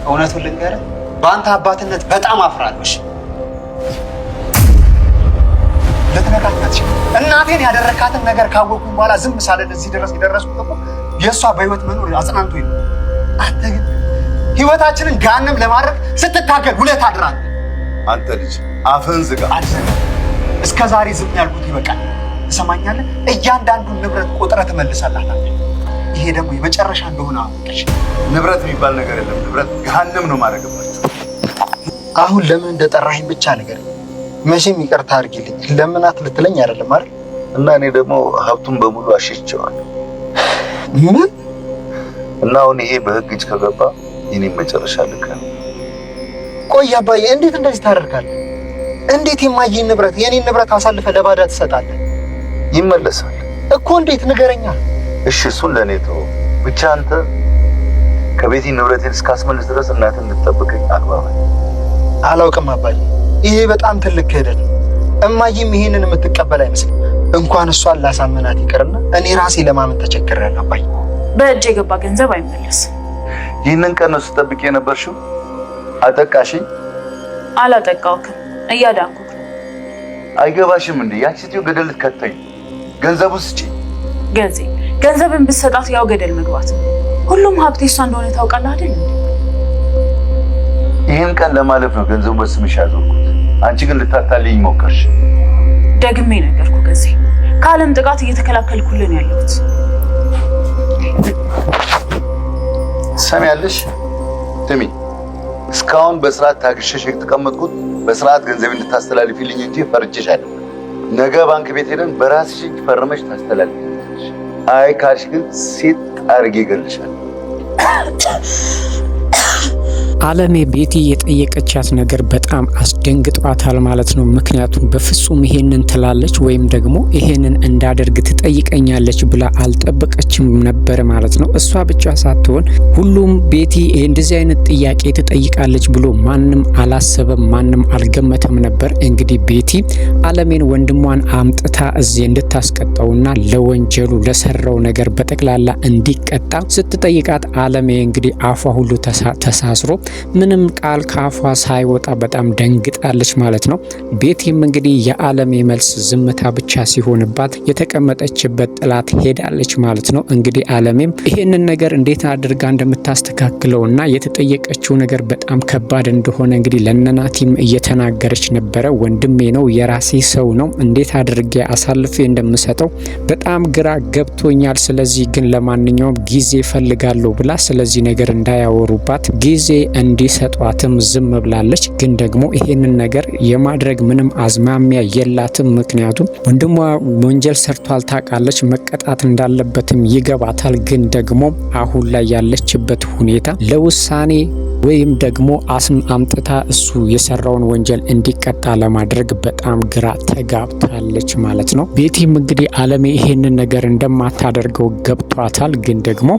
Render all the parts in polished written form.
እውነቱን ልንገርህ፣ በአንተ አባትነት በጣም አፍራለሽ። ልትነካት እናቴን ያደረካትን ነገር ካወቁኝ በኋላ ዝም ሳለን እዚህ ድረስ የደረስኩት እኮ የእሷ በህይወት መኖር አጽናንቶኝ ነው። አንተ ግን ህይወታችንን ጋንም ለማድረግ ስትታገል ውለታ አድራለህ። አንተ ልጅ አፍህን ዝጋ። እስከ ዛሬ ዝም ያልኩት ይበቃል። ትሰማኛለህ? እያንዳንዱን ንብረት ቆጥረህ ትመልሳለህ። ይሄ ደግሞ የመጨረሻ እንደሆነ አወቅሽ። ንብረት የሚባል ነገር የለም። ንብረት ገሃነም ነው ማድረግባችሁ። አሁን ለምን እንደጠራኸኝ ብቻ ነገር መቼም ይቅርታ አድርጊልኝ። ለምናት ልትለኝ አይደለም አይደል? እና እኔ ደግሞ ሀብቱን በሙሉ አሽቼዋለሁ። ምን? እና አሁን ይሄ በህግ እጅ ከገባ የኔም መጨረሻ ልክ ነው። ቆይ አባዬ፣ እንዴት እንደዚህ ታደርጋለህ? እንዴት የማየኝ ንብረት የኔን ንብረት አሳልፈህ ለባዳ ትሰጣለህ? ይመለሳል እኮ። እንዴት ንገረኛ። እሺ እሱን ለእኔ ተወው። ብቻ አንተ ከቤቴ ንብረቴን እስካስመልስ ድረስ እናትን እንድትጠብቀኝ አግባብ። አላውቅም አባዬ፣ ይሄ በጣም ትልቅ ክህደት ነው። እማዬም ይሄንን የምትቀበል አይመስልም። እንኳን እሷን ላሳምናት ይቅርና እኔ ራሴ ለማመን ተቸግሬያለሁ አባዬ። በእጅ የገባ ገንዘብ አይመለስም። ይህንን ቀን ነው ስጠብቅ የነበርሽው። አጠቃሽኝ። አላጠቃውክም፣ እያዳንኩክ ነው። አይገባሽም እንዴ? ያቺ ሴትዮ ገደል ልትከተኝ። ገንዘቡን ስጪ። ገንዘብን ብትሰጣት ያው ገደል መግባት ነው። ሁሉም ሀብቴ እሷ እንደሆነ ታውቃለህ አይደል? ይህን ቀን ለማለፍ ነው ገንዘቡ በስምሽ ያዞርኩት። አንቺ ግን ልታታልኝ ሞከርሽ። ደግሜ ነገርኩ ገዜ፣ ከዓለም ጥቃት እየተከላከልኩልን ያለሁት። ሰሚያለሽ? ስሚ፣ እስካሁን በስርዓት ታግሸሽ የተቀመጥኩት በስርዓት ገንዘብ እንድታስተላልፊልኝ እንጂ ፈርቼሽ አይደለም። ነገ ባንክ ቤት ሄደን በራስሽ እጅ ፈርመሽ ታስተላልፊልኝ። አይ ካልሽ ግን ሴት አድርጌ እገልሻለሁ። አለሜ ቤቲ የጠየቀቻት ነገር በጣም አስደንግጧታል ማለት ነው። ምክንያቱም በፍጹም ይሄንን ትላለች ወይም ደግሞ ይሄንን እንዳደርግ ትጠይቀኛለች ብላ አልጠበቀችም ነበር ማለት ነው። እሷ ብቻ ሳትሆን ሁሉም ቤቲ እንደዚህ አይነት ጥያቄ ትጠይቃለች ብሎ ማንም አላሰበም፣ ማንም አልገመተም ነበር። እንግዲህ ቤቲ አለሜን ወንድሟን አምጥታ እዚህ እንድታስቀጣውና ለወንጀሉ ለሰራው ነገር በጠቅላላ እንዲቀጣ ስትጠይቃት አለሜ እንግዲህ አፏ ሁሉ ተሳስሮ ምንም ቃል ካፏ ሳይወጣ በጣም ደንግጣለች ማለት ነው። ቤቲም እንግዲህ የአለሜ መልስ ዝምታ ብቻ ሲሆንባት የተቀመጠችበት ጥላት ሄዳለች ማለት ነው። እንግዲህ አለሜም ይሄንን ነገር እንዴት አድርጋ እንደምታስተካክለውና የተጠየቀችው ነገር በጣም ከባድ እንደሆነ እንግዲህ ለነናቲም እየተናገረች ነበረ። ወንድሜ ነው፣ የራሴ ሰው ነው፣ እንዴት አድርጌ አሳልፌ እንደምሰጠው በጣም ግራ ገብቶኛል። ስለዚህ ግን ለማንኛውም ጊዜ ፈልጋለሁ ብላ ስለዚህ ነገር እንዳያወሩባት ጊዜ እንዲሰጧትም ዝም ብላለች። ግን ደግሞ ይሄንን ነገር የማድረግ ምንም አዝማሚያ የላትም። ምክንያቱም ወንድሟ ወንጀል ሰርቷል ታውቃለች፣ መቀጣት እንዳለበትም ይገባታል። ግን ደግሞ አሁን ላይ ያለችበት ሁኔታ ለውሳኔ ወይም ደግሞ አምጥታ እሱ የሰራውን ወንጀል እንዲቀጣ ለማድረግ በጣም ግራ ተጋብታለች ማለት ነው። ቤቲም እንግዲህ አለሜ ይሄንን ነገር እንደማታደርገው ገብቷታል። ግን ደግሞ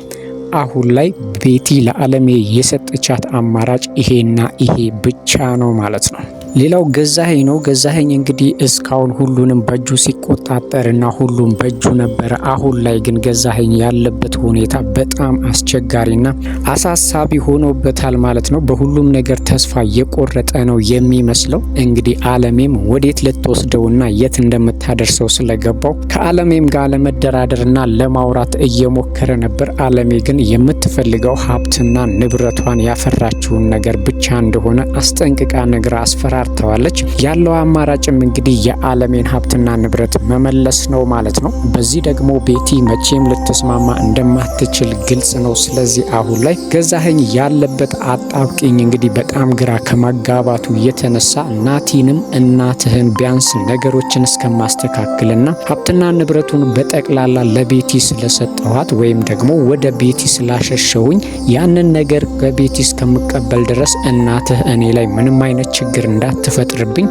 አሁን ላይ ቤቲ ለአለሜ የሰጠቻት አማራጭ ይሄና ይሄ ብቻ ነው ማለት ነው። ሌላው ገዛኸኝ ነው። ገዛኸኝ እንግዲህ እስካሁን ሁሉንም በእጁ ሲቆጣጠርና ሁሉም በእጁ ነበረ። አሁን ላይ ግን ገዛኸኝ ያለበት ሁኔታ በጣም አስቸጋሪና አሳሳቢ ሆኖበታል ማለት ነው። በሁሉም ነገር ተስፋ የቆረጠ ነው የሚመስለው። እንግዲህ አለሜም ወዴት ልትወስደውና የት እንደምታደርሰው ስለገባው ከአለሜም ጋር ለመደራደርና ለማውራት እየሞከረ ነበር። አለሜ ግን የምትፈልገው ሀብትና ንብረቷን ያፈራችውን ነገር ብቻ እንደሆነ አስጠንቅቃ ነግራ አስፈራርተዋለች። ያለው አማራጭም እንግዲህ የአለሜን ሀብትና ንብረት መመለስ ነው ማለት ነው። በዚህ ደግሞ ቤቲ መቼም ልትስማማ እንደማትችል ግልጽ ነው። ስለዚህ አሁን ላይ ገዛኸኝ ያለበት አጣብቂኝ እንግዲህ በጣም ግራ ከማጋባቱ የተነሳ ናቲንም እናትህን ቢያንስ ነገሮችን እስከማስተካክልና ሀብትና ንብረቱን በጠቅላላ ለቤቲ ስለሰጠኋት ወይም ደግሞ ወደ ቤቲ ስላሸሸውኝ ያንን ነገር ከቤቲ እስከምቀበል ድረስ እናትህ እኔ ላይ ምንም አይነት ችግር እንዳትፈጥርብኝ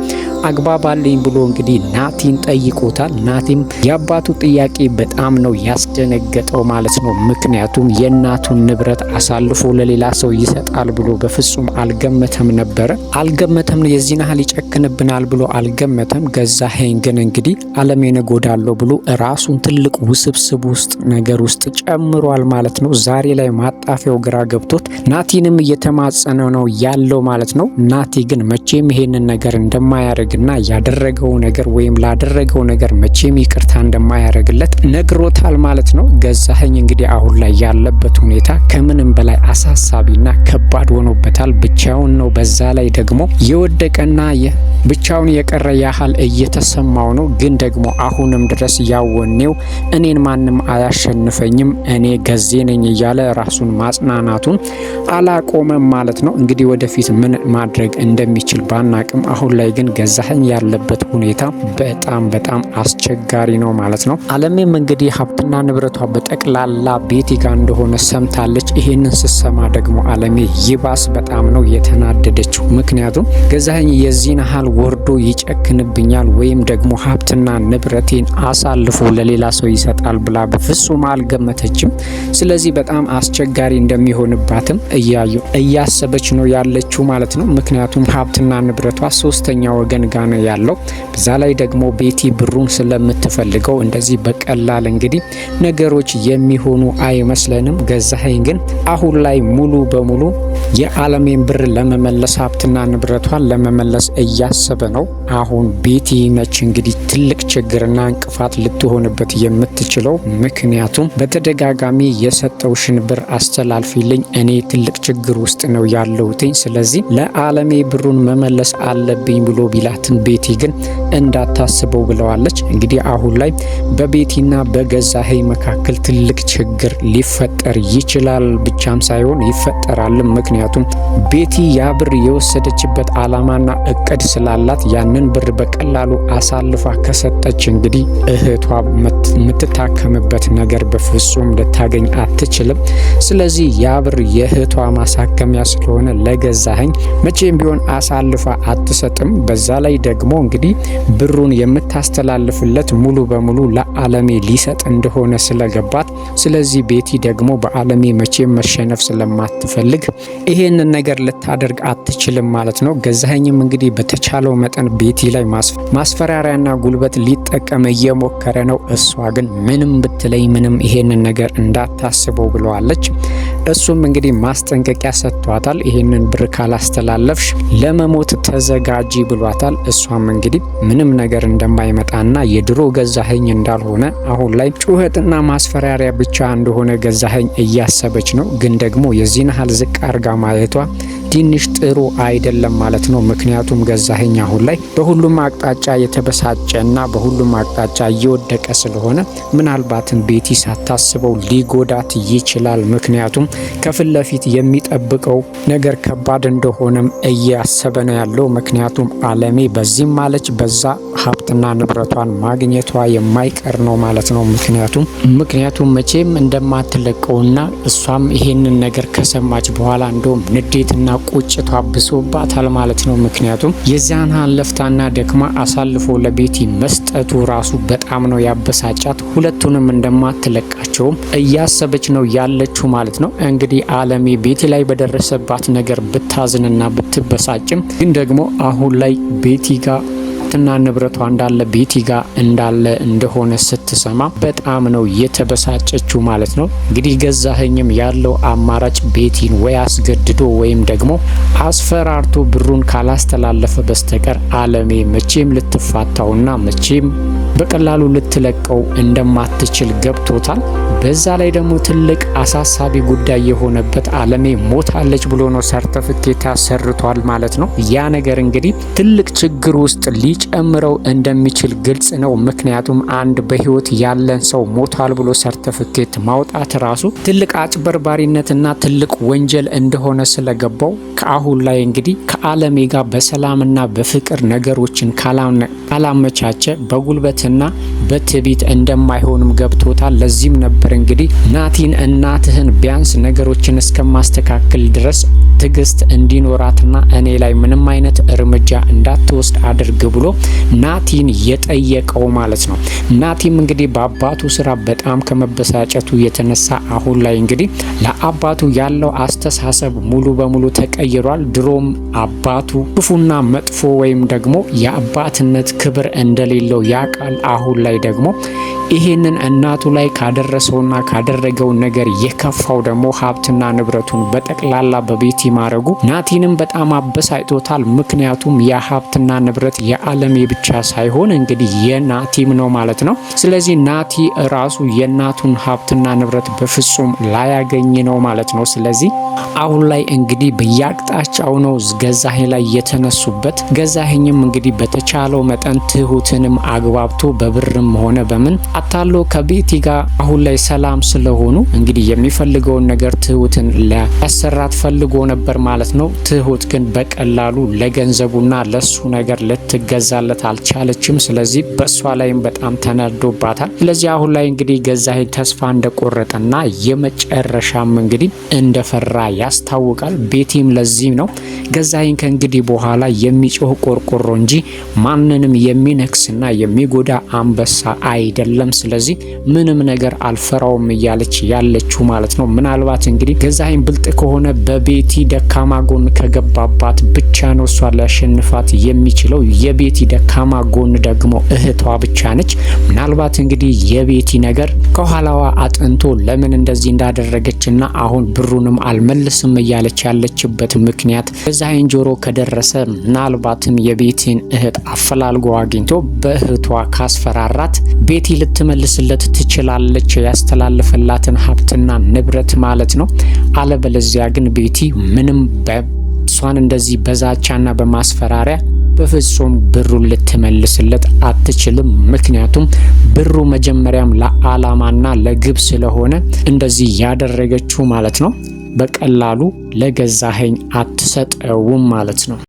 አግባባልኝ ብሎ እንግዲህ ናቲን ጠይቆታል። ናቲም የአባቱ ጥያቄ በጣም ነው ያስደነገጠው ማለት ነው። ምክንያቱም የእናቱን ንብረት አሳልፎ ለሌላ ሰው ይሰጣል ብሎ በፍጹም አልገመተም ነበረ። የዚህን ያህል ይጨክንብናል ብሎ አልገመተም። ገዛኸኝ ግን እንግዲህ አለሜን እጎዳለሁ ብሎ ራሱን ትልቅ ውስብስብ ነገር ውስጥ ጨምሯል ማለት ነው። ዛሬ ላይ ማጣፊያው ግራ ገብቶት ናቲንም እየተማጸነ ነው ያለው ማለት ነው። ናቲ ግን መቼም ይሄንን ነገር እንደማያደርግና ያደረገው ነገር ወይም ላደረገው ነገር መቼም ይቅርታ እንደማያደርግለት ነግሮታል ማለት ነው። ገዛኸኝ እንግዲህ አሁን ላይ ያለበት ሁኔታ ከምንም በላይ አሳሳቢና ከባድ ሆኖበታል። ብቻውን ነው። በዛ ላይ ደግሞ የወደቀና ብቻውን የቀረ ያህል እየተሰማው ነው። ግን ደግሞ አሁንም ድረስ ያወኔው እኔን ማንም አያሸንፈኝም እኔ ገዜ ነኝ እያለ ራሱን ማጽናናቱን አላቆመም ማለት ነው። እንግዲህ ወደፊት ምን ማድረግ እንደሚችል ባናቅም አሁን ላይ ግን ገዛኸኝ ያለበት ሁኔታ በጣም አስቸጋሪ ነው ማለት ነው። አለሜም እንግዲህ ሀብትና ንብረቷ በጠቅላላ ቤቲ ጋር እንደሆነ ሰምታለች። ይሄንን ስትሰማ ደግሞ አለሜ ይባስ በጣም ነው የተናደደችው። ምክንያቱም ገዛኸኝ የዚህን ያህል ወርዶ ይጨክንብኛል ወይም ደግሞ ሀብትና ንብረቴን አሳልፎ ለሌላ ሰው ይሰጣል ብላ በፍጹም አልገመተችም። ስለዚህ በጣም አስቸጋሪ እንደሚሆንባትም እያሰበች ነው ያለችው ማለት ነው። ምክንያቱም ሀብትና ንብረቷ ሶስተኛ ወገን ጋር ነው ያለው። በዛ ላይ ደግሞ ቤቲ ብሩን ስለምትፈልገው እንደዚህ በቀላል እንግዲህ ነገሮች የሚሆኑ አይመስለንም። ገዛኸኝ ግን አሁን ላይ ሙሉ በሙሉ የአለሜን ብር ለመመለስ ሀብትና ንብረቷን ለመመለስ እያሰበ ነው። አሁን ቤቲ ነች እንግዲህ ትልቅ ችግርና እንቅፋት ልትሆንበት የምትችለው። ምክንያቱም በተደጋጋሚ የሰጠውሽን ብር አስተላልፊልኝ እኔ ትልቅ ችግር ውስጥ ነው ያለሁትኝ፣ ስለዚህ ለአለሜ ብሩን መመለስ አለብኝ ብሎ ቢላትን ቤቲ ግን እንዳታስበው ብለዋለች። እንግዲህ አሁን ላይ በቤቲና በገዛኸኝ መካከል ትልቅ ችግር ሊፈጠር ይችላል ብቻም ሳይሆን ይፈጠራልም። ምክንያቱም ቤቲ ያ ብር የወሰደችበት አላማና እቅድ ስላላት ያንን ብር በቀላሉ አሳልፋ ከሰጠች እንግዲህ እህቷ የምትታከምበት ነገር በፍጹም ልታገኝ አትችልም። ስለዚህ ያ ብር የእህቷ ማሳከሚያ ስለሆነ ለገዛኸኝ መቼም ቢሆን አሳልፋ አትሰጥም። በዛ ላይ ደግሞ እንግዲህ ብሩን የምታስተላልፍለት ሙሉ በሙሉ ለአለሜ ሊሰጥ እንደሆነ ስለገባት፣ ስለዚህ ቤቲ ደግሞ በአለሜ መቼም መሸነፍ ስለማትፈልግ ይሄንን ነገር ልታደርግ አትችልም ማለት ነው። ገዛኸኝም እንግዲህ በተቻለው መጠን ቤቲ ላይ ማስፈራሪያና ጉልበት ሊጠቀም እየሞከረ ነው። እሷ ግን ምንም ብትለይ ምንም ይሄንን ነገር እንዳታስበው ብለዋለች። እሱም እንግዲህ ማስጠንቀቂያ ሰጥቷታል። ይሄንን ብር ካላስተላለፍሽ ለመሞት ተዘጋጂ ብሏታል። እሷም እንግዲህ ምንም ነገር እንደማይመጣና የድሮ ገዛኸኝ እንዳልሆነ አሁን ላይ ጩኸትና ማስፈራሪያ ብቻ እንደሆነ ገዛኸኝ እያሰበች ነው። ግን ደግሞ የዚህን ያህል ዝቅ አርጋ ማየቷ ትንሽ ጥሩ አይደለም ማለት ነው። ምክንያቱም ገዛኸኝ አሁን ላይ በሁሉም አቅጣጫ የተበሳጨና በሁሉም አቅጣጫ እየወደቀ ስለሆነ ምናልባትም ቤቲ ሳታስበው ሊጎዳት ይችላል። ምክንያቱም ከፊት ለፊት የሚጠብቀው ነገር ከባድ እንደሆነም እያሰበ ነው ያለው። ምክንያቱም አለሜ በዚህም ማለች በዛ ሀብትና ንብረቷን ማግኘቷ የማይቀር ነው ማለት ነው። ምክንያቱም መቼም እንደማትለቀውና እሷም ይሄንን ነገር ከሰማች በኋላ እንደውም ንዴትና ቁጭቷ ብሶባታል ማለት ነው። ምክንያቱም የዚያን ለፍታና ደክማ አሳልፎ ለቤቲ መስጠቱ ራሱ በጣም ነው ያበሳጫት። ሁለቱንም እንደማትለቃቸውም እያሰበች ነው ያለችው ማለት ነው። እንግዲህ አለሜ ቤቲ ላይ በደረሰባት ነገር ብታዝንና ብትበሳጭም ግን ደግሞ አሁን ላይ ቤቲ ጋር ሀብትና ንብረቷ እንዳለ ቤቲ ጋር እንዳለ እንደሆነ ስትሰማ በጣም ነው የተበሳጨችው ማለት ነው። እንግዲህ ገዛኸኝም ያለው አማራጭ ቤቲን ወይ አስገድዶ ወይም ደግሞ አስፈራርቶ ብሩን ካላስተላለፈ በስተቀር አለሜ መቼም ልትፋታውና መቼም በቀላሉ ልትለቀው እንደማትችል ገብቶታል። በዛ ላይ ደግሞ ትልቅ አሳሳቢ ጉዳይ የሆነበት አለሜ ሞታለች ብሎ ነው ሰርተፍኬት ያሰርቷል ማለት ነው። ያ ነገር እንግዲህ ትልቅ ችግር ውስጥ ሊጨምረው እንደሚችል ግልጽ ነው። ምክንያቱም አንድ በህይወት ያለን ሰው ሞቷል ብሎ ሰርተፍኬት ማውጣት ራሱ ትልቅ አጭበርባሪነትና ትልቅ ወንጀል እንደሆነ ስለገባው አሁን ላይ እንግዲህ ከአለሜ ጋር በሰላምና በፍቅር ነገሮችን ካላመቻቸ በጉልበትና በትዕቢት እንደማይሆንም ገብቶታል። ለዚህም ነበር እንግዲህ ናቲን እናትህን ቢያንስ ነገሮችን እስከማስተካከል ድረስ ትዕግስት እንዲኖራትና እኔ ላይ ምንም አይነት እርምጃ እንዳትወስድ አድርግ ብሎ ናቲን የጠየቀው ማለት ነው። ናቲም እንግዲህ በአባቱ ስራ በጣም ከመበሳጨቱ የተነሳ አሁን ላይ እንግዲህ ለአባቱ ያለው አስተሳሰብ ሙሉ በሙሉ ተቀይሯል። ድሮም አባቱ ክፉና መጥፎ ወይም ደግሞ የአባትነት ክብር እንደሌለው ያውቃል። አሁን ላይ ደግሞ ይሄንን እናቱ ላይ ካደረሰውና ካደረገው ነገር የከፋው ደግሞ ሀብትና ንብረቱን በጠቅላላ በቤቲ ማረጉ ናቲንም በጣም አበሳጭቶታል። ምክንያቱም የሀብትና ንብረት የአለሜ ብቻ ሳይሆን እንግዲህ የናቲም ነው ማለት ነው። ስለዚህ ናቲ ራሱ የእናቱን ሀብትና ንብረት በፍጹም ላያገኝ ነው ማለት ነው። ስለዚህ አሁን ላይ እንግዲህ በየአቅጣጫው ነው ገዛኸኝ ላይ የተነሱበት። ገዛኸኝም እንግዲህ በተቻለው መጠን ትሁትንም አግባብቶ በብርም ሆነ በምን አታሎ ከቤቲ ጋር አሁን ላይ ሰላም ስለሆኑ እንግዲህ የሚፈልገውን ነገር ትሁትን ሊያሰራት ፈልጎ ነበር ማለት ነው። ትሁት ግን በቀላሉ ለገንዘቡና ለሱ ነገር ልትገዛለት አልቻለችም። ስለዚህ በእሷ ላይም በጣም ተናዶባታል። ስለዚህ አሁን ላይ እንግዲህ ገዛኸኝ ተስፋ እንደቆረጠና የመጨረሻም እንግዲህ እንደፈራ ያስታውቃል። ቤቲም ለዚህ ነው ገዛኸኝ ከእንግዲህ በኋላ የሚጮህ ቆርቆሮ እንጂ ማንንም የሚነክስና የሚጎዳ አንበሳ አይደለም። ስለዚህ ምንም ነገር አልፈራውም እያለች ያለችው ማለት ነው። ምናልባት እንግዲህ ገዛኸኝ ብልጥ ከሆነ በቤቲ ደካማ ጎን ከገባባት ብቻ ነው እሷ ሊያሸንፋት የሚችለው። የቤቲ ደካማ ጎን ደግሞ እህቷ ብቻ ነች። ምናልባት እንግዲህ የቤቲ ነገር ከኋላዋ አጥንቶ ለምን እንደዚህ እንዳደረገችና አሁን ብሩንም አልመልስም እያለች ያለችበት ምክንያት ገዛኸኝ ጆሮ ከደረሰ ምናልባትም የቤቲን እህት አፈላልጎ አግኝቶ በእህቷ ካስፈራራት ቤቲ ልትመልስለት ትችላለች፣ ያስተላልፈላትን ሀብትና ንብረት ማለት ነው። አለበለዚያ ግን ቤቲ ምንም እሷን እንደዚህ በዛቻና በማስፈራሪያ በፍጹም ብሩን ልትመልስለት አትችልም። ምክንያቱም ብሩ መጀመሪያም ለዓላማና ለግብ ስለሆነ እንደዚህ ያደረገችው ማለት ነው። በቀላሉ ለገዛኸኝ አትሰጠውም ማለት ነው።